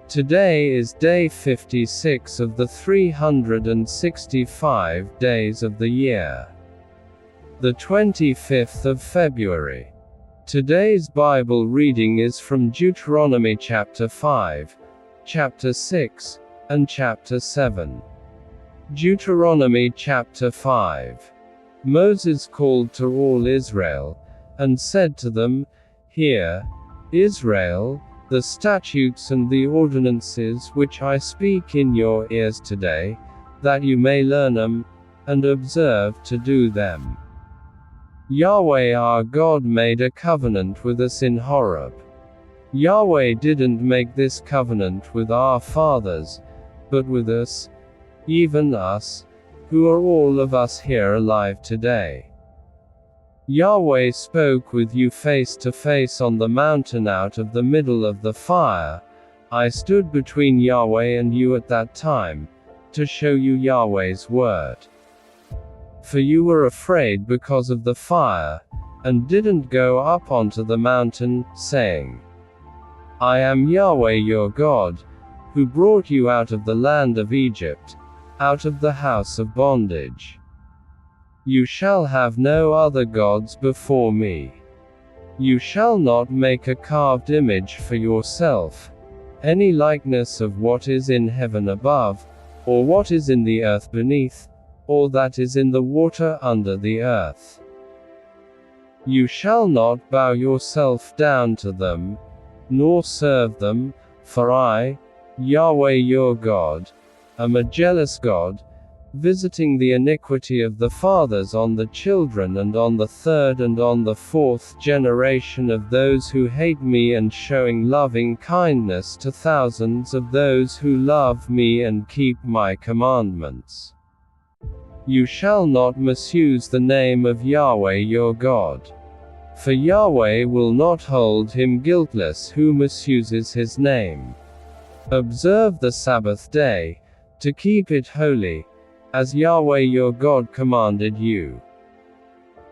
Today is day 56 of the 365 days of the year. The 25th of February. Today's Bible reading is from Deuteronomy chapter 5, chapter 6, and chapter 7. Deuteronomy chapter 5. Moses called to all Israel, and said to them, Hear, Israel, the statutes and the ordinances which I speak in your ears today, that you may learn them, and observe to do them. Yahweh our God made a covenant with us in Horeb. Yahweh didn't make this covenant with our fathers, but with us, even us, who are all of us here alive today. Yahweh spoke with you face to face on the mountain out of the middle of the fire. I stood between Yahweh and you at that time, to show you Yahweh's word. For you were afraid because of the fire, and didn't go up onto the mountain, saying, I am Yahweh your God, who brought you out of the land of Egypt, out of the house of bondage. You shall have no other gods before me. You shall not make a carved image for yourself, any likeness of what is in heaven above, or what is in the earth beneath, or that is in the water under the earth. You shall not bow yourself down to them, nor serve them, for I, Yahweh your God, am a jealous God, visiting the iniquity of the fathers on the children and on the third and on the fourth generation of those who hate me, and showing loving kindness to thousands of those who love me and keep my commandments. You shall not misuse the name of Yahweh your God. For Yahweh will not hold him guiltless who misuses his name. Observe the Sabbath day, to keep it holy, as Yahweh your God commanded you.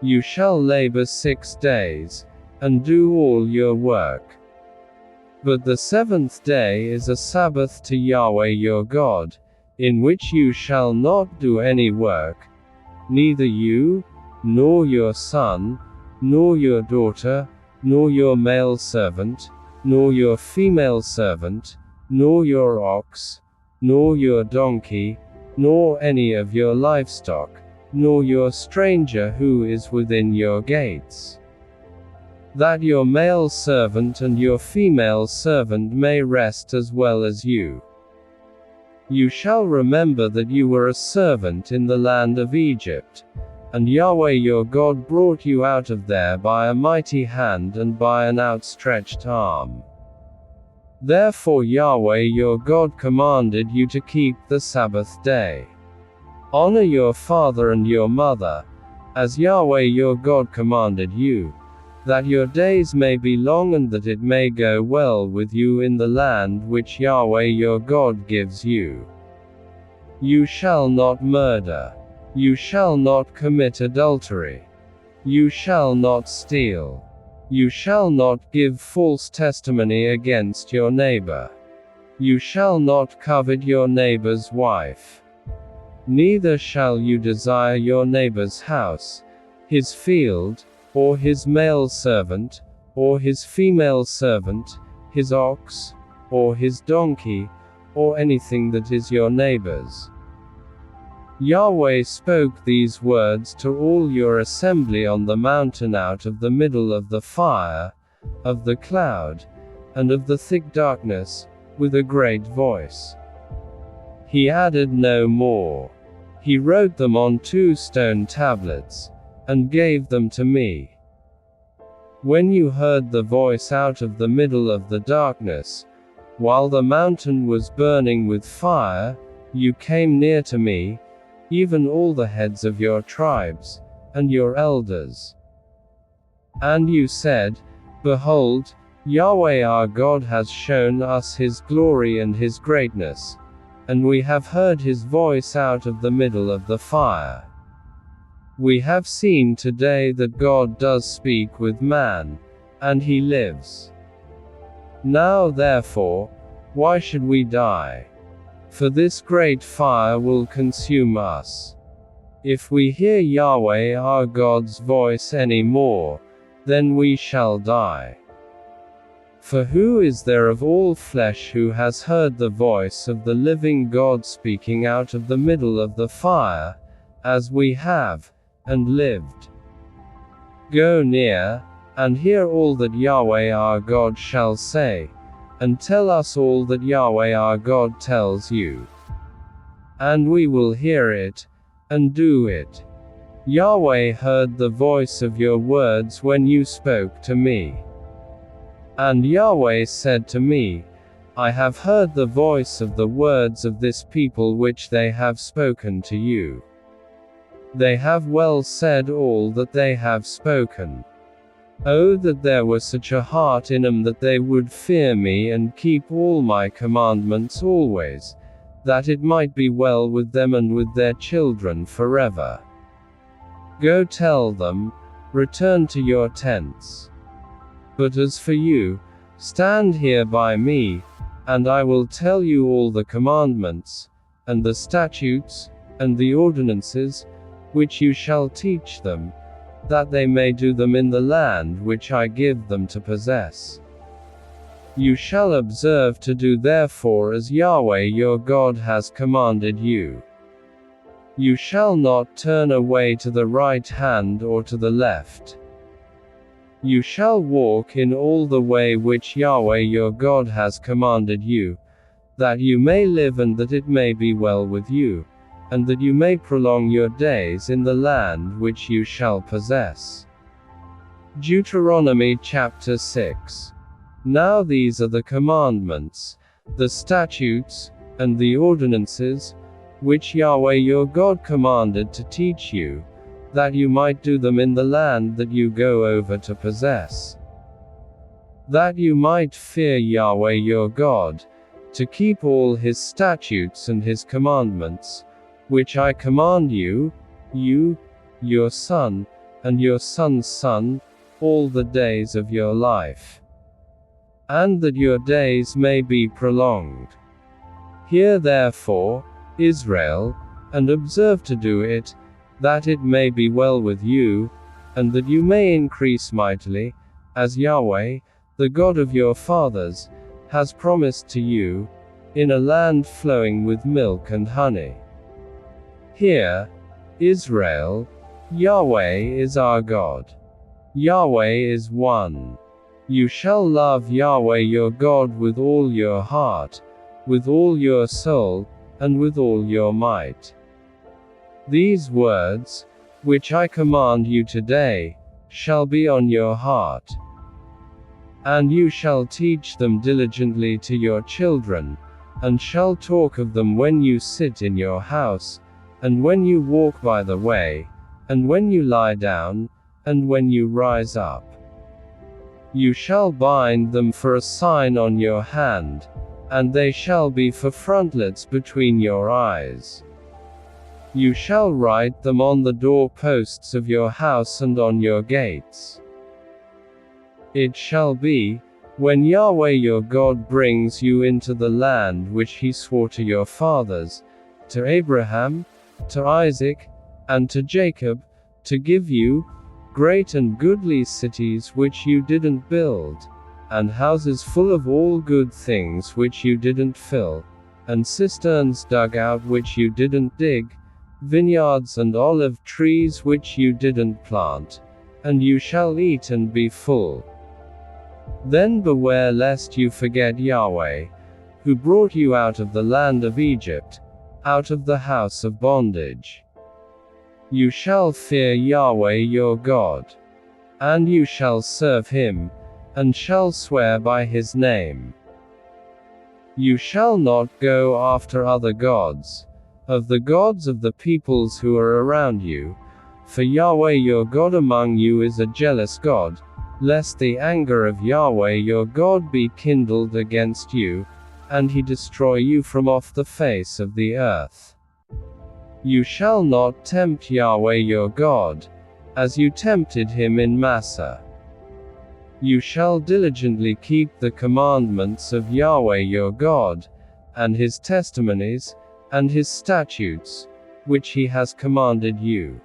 You shall labor 6 days, and do all your work. But the 7th day is a Sabbath to Yahweh your God, in which you shall not do any work, neither you, nor your son, nor your daughter, nor your male servant, nor your female servant, nor your ox, nor your donkey, nor any of your livestock, nor your stranger who is within your gates. That your male servant and your female servant may rest as well as you. You shall remember that you were a servant in the land of Egypt, and Yahweh your God brought you out of there by a mighty hand and by an outstretched arm. Therefore Yahweh your God commanded you to keep the Sabbath day. Honor your father and your mother, as Yahweh your God commanded you, that your days may be long and that it may go well with you in the land which Yahweh your God gives you. You shall not murder. You shall not commit adultery. You shall not steal. You shall not give false testimony against your neighbor. You shall not covet your neighbor's wife. Neither shall you desire your neighbor's house, his field, or his male servant, or his female servant, his ox, or his donkey, or anything that is your neighbor's. Yahweh spoke these words to all your assembly on the mountain out of the middle of the fire, of the cloud, and of the thick darkness, with a great voice. He added no more. He wrote them on 2 stone tablets, and gave them to me. When you heard the voice out of the middle of the darkness, while the mountain was burning with fire, you came near to me, even all the heads of your tribes, and your elders. And you said, Behold, Yahweh our God has shown us his glory and his greatness, and we have heard his voice out of the middle of the fire. We have seen today that God does speak with man, and he lives. Now therefore, Why should we die? For this great fire will consume us. If we hear Yahweh our God's voice any more, then we shall die. For who is there of all flesh who has heard the voice of the living God speaking out of the middle of the fire, as we have, and lived? Go near, and hear all that Yahweh our God shall say, and tell us all that Yahweh our God tells you. And we will hear it, and do it. Yahweh heard the voice of your words when you spoke to me. And Yahweh said to me, I have heard the voice of the words of this people which they have spoken to you. They have well said all that they have spoken. Oh, that there were such a heart in them that they would fear me and keep all my commandments always, that it might be well with them and with their children forever. Go tell them, return to your tents. But as for you, stand here by me, and I will tell you all the commandments, and the statutes, and the ordinances, which you shall teach them, that they may do them in the land which I give them to possess. You shall observe to do therefore as Yahweh your God has commanded you. You shall not turn away to the right hand or to the left. You shall walk in all the way which Yahweh your God has commanded you, that you may live and that it may be well with you, and that you may prolong your days in the land which you shall possess. Deuteronomy chapter 6. Now these are the commandments, the statutes, and the ordinances, which Yahweh your God commanded to teach you, that you might do them in the land that you go over to possess. That you might fear Yahweh your God, to keep all his statutes and his commandments, which I command you, your son, and your son's son, all the days of your life. And that your days may be prolonged. Hear therefore, Israel, and observe to do it, that it may be well with you, and that you may increase mightily, as Yahweh, the God of your fathers, has promised to you, in a land flowing with milk and honey. Hear, Israel, Yahweh is our God. Yahweh is one. You shall love Yahweh your God with all your heart, with all your soul, and with all your might. These words, which I command you today, shall be on your heart. And you shall teach them diligently to your children, and shall talk of them when you sit in your house, and when you walk by the way, and when you lie down, and when you rise up. You shall bind them for a sign on your hand, and they shall be for frontlets between your eyes. You shall write them on the doorposts of your house and on your gates. It shall be, when Yahweh your God brings you into the land which he swore to your fathers, to Abraham, to Isaac, and to Jacob, to give you, great and goodly cities which you didn't build, and houses full of all good things which you didn't fill, and cisterns dug out which you didn't dig, vineyards and olive trees which you didn't plant, and you shall eat and be full. Then beware lest you forget Yahweh, who brought you out of the land of Egypt, out of the house of bondage. You shall fear Yahweh your God, and you shall serve him, and shall swear by his name. You shall not go after other gods, of the gods of the peoples who are around you, for Yahweh your God among you is a jealous God, lest the anger of Yahweh your God be kindled against you, and he destroy you from off the face of the earth. You shall not tempt Yahweh your God, as you tempted him in Massah. You shall diligently keep the commandments of Yahweh your God, and his testimonies, and his statutes, which he has commanded you.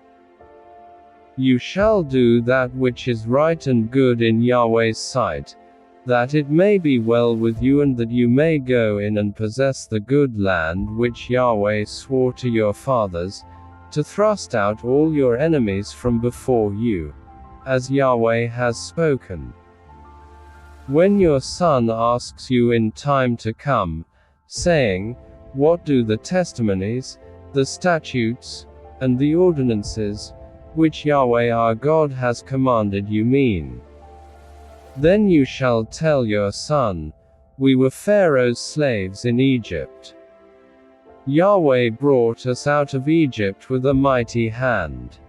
You shall do that which is right and good in Yahweh's sight, that it may be well with you and that you may go in and possess the good land which Yahweh swore to your fathers, to thrust out all your enemies from before you, as Yahweh has spoken. When your son asks you in time to come, saying, What do the testimonies, the statutes, and the ordinances, which Yahweh our God has commanded you mean? Then you shall tell your son, We were Pharaoh's slaves in Egypt. Yahweh brought us out of Egypt with a mighty hand.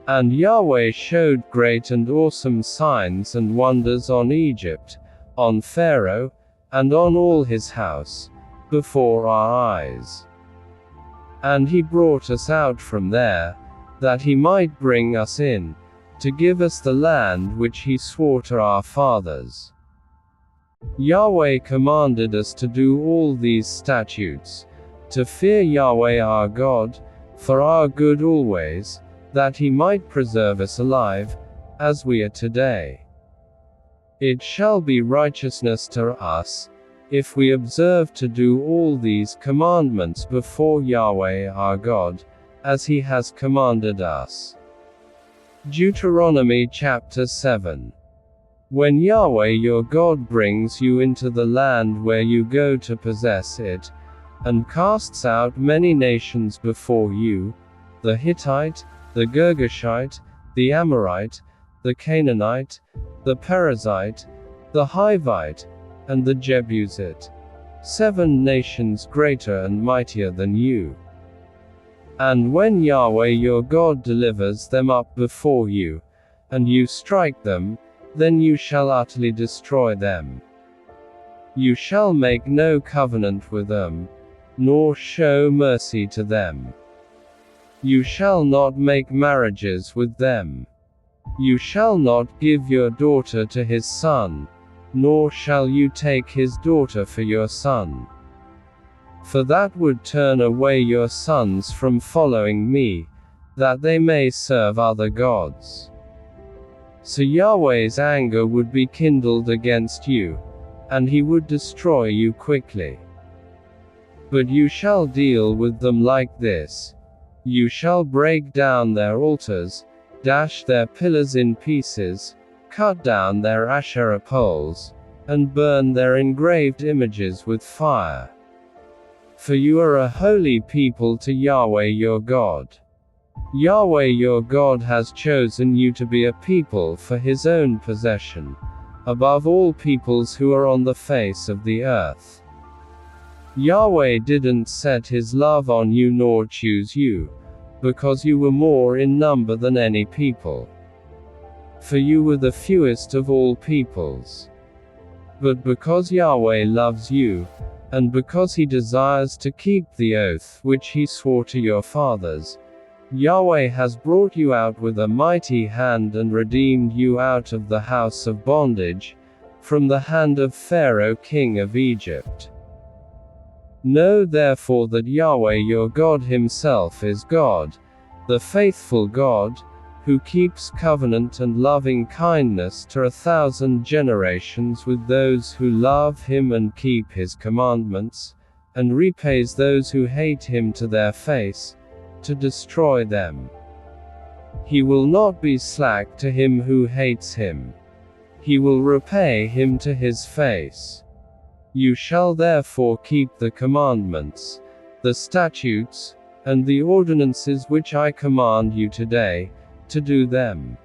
And Yahweh showed great and awesome signs and wonders on Egypt, on Pharaoh, and on all his house, before our eyes. And he brought us out from there, that he might bring us in, to give us the land which he swore to our fathers. Yahweh commanded us to do all these statutes, to fear Yahweh our God, for our good always, that he might preserve us alive, as we are today. It shall be righteousness to us, if we observe to do all these commandments before Yahweh our God, as he has commanded us. Deuteronomy chapter 7. When Yahweh your God brings you into the land where you go to possess it, and casts out many nations before you, the Hittite, the Girgashite, the Amorite, the Canaanite, the Perizzite, the Hivite, and the Jebusite, 7 nations greater and mightier than you. And when Yahweh your God delivers them up before you, and you strike them, then you shall utterly destroy them. You shall make no covenant with them, nor show mercy to them. You shall not make marriages with them. You shall not give your daughter to his son, nor shall you take his daughter for your son. For that would turn away your sons from following me, that they may serve other gods. So Yahweh's anger would be kindled against you, and he would destroy you quickly. But you shall deal with them like this. You shall break down their altars, dash their pillars in pieces, cut down their Asherah poles, and burn their engraved images with fire. For you are a holy people to Yahweh your God. Yahweh your God has chosen you to be a people for his own possession, above all peoples who are on the face of the earth. Yahweh didn't set his love on you nor choose you, because you were more in number than any people. For you were the fewest of all peoples. But because Yahweh loves you, and because he desires to keep the oath which he swore to your fathers, Yahweh has brought you out with a mighty hand and redeemed you out of the house of bondage, from the hand of Pharaoh king of Egypt. Know therefore that Yahweh your God himself is God, the faithful God, who keeps covenant and loving kindness to 1,000 generations with those who love him and keep his commandments, and repays those who hate him to their face, to destroy them. He will not be slack to him who hates him. He will repay him to his face. You shall therefore keep the commandments, the statutes, and the ordinances which I command you today, to do them.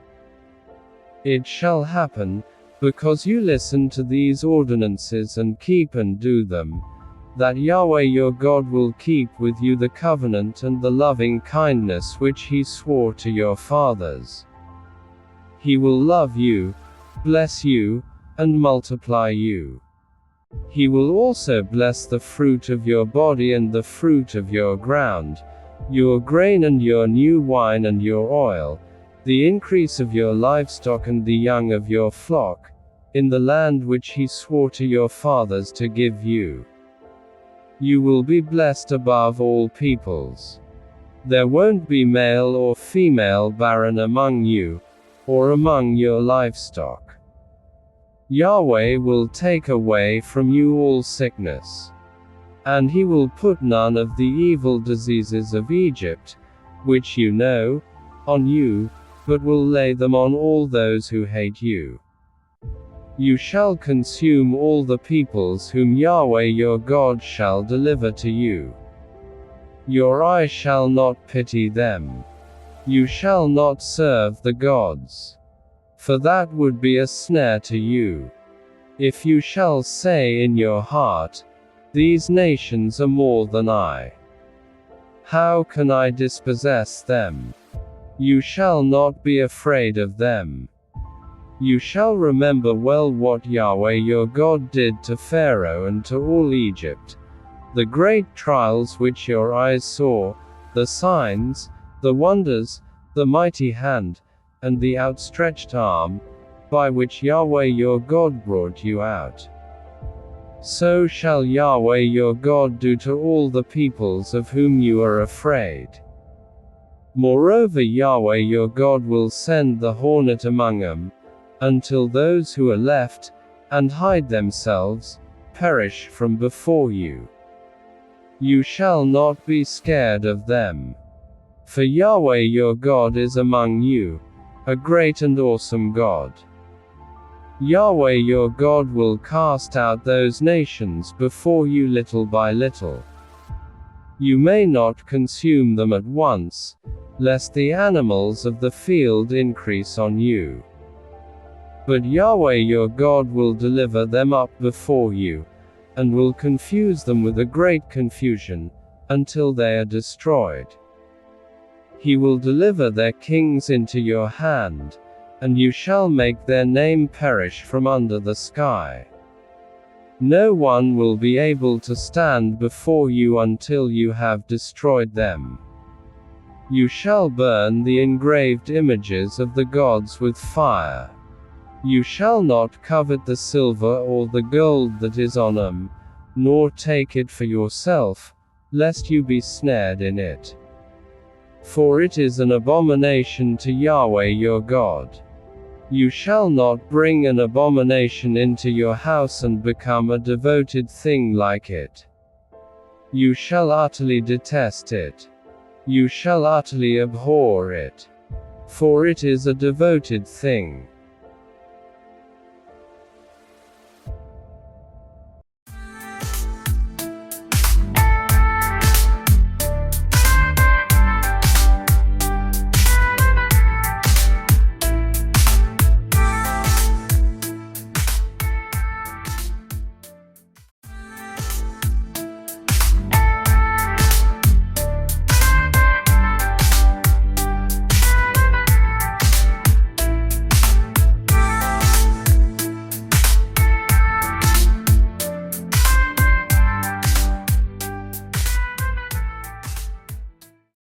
It shall happen, because you listen to these ordinances and keep and do them, that Yahweh your God will keep with you the covenant and the loving kindness which he swore to your fathers. He will love you, bless you, and multiply you. He will also bless the fruit of your body and the fruit of your ground, your grain and your new wine and your oil, the increase of your livestock and the young of your flock, in the land which he swore to your fathers to give you. You will be blessed above all peoples. There won't be male or female barren among you, or among your livestock. Yahweh will take away from you all sickness. And he will put none of the evil diseases of Egypt, which you know, on you, but will lay them on all those who hate you. You shall consume all the peoples whom Yahweh your God shall deliver to you. Your eye shall not pity them. You shall not serve the gods, for that would be a snare to you. If you shall say in your heart, these nations are more than I. How can I dispossess them? You shall not be afraid of them. You shall remember well what Yahweh your God did to Pharaoh and to all Egypt, the great trials which your eyes saw, the signs, the wonders, the mighty hand, and the outstretched arm, by which Yahweh your God brought you out. So shall Yahweh your God do to all the peoples of whom you are afraid. Moreover, Yahweh your God will send the hornet among them, until those who are left, and hide themselves, perish from before you. You shall not be scared of them. For Yahweh your God is among you, a great and awesome God. Yahweh your God will cast out those nations before you little by little. You may not consume them at once, lest the animals of the field increase on you. But Yahweh your God will deliver them up before you, and will confuse them with a great confusion, until they are destroyed. He will deliver their kings into your hand, and you shall make their name perish from under the sky. No one will be able to stand before you until you have destroyed them. You shall burn the engraved images of the gods with fire. You shall not covet the silver or the gold that is on them, nor take it for yourself, lest you be snared in it. For it is an abomination to Yahweh your God. You shall not bring an abomination into your house and become a devoted thing like it. You shall utterly detest it. You shall utterly abhor it. For it is a devoted thing.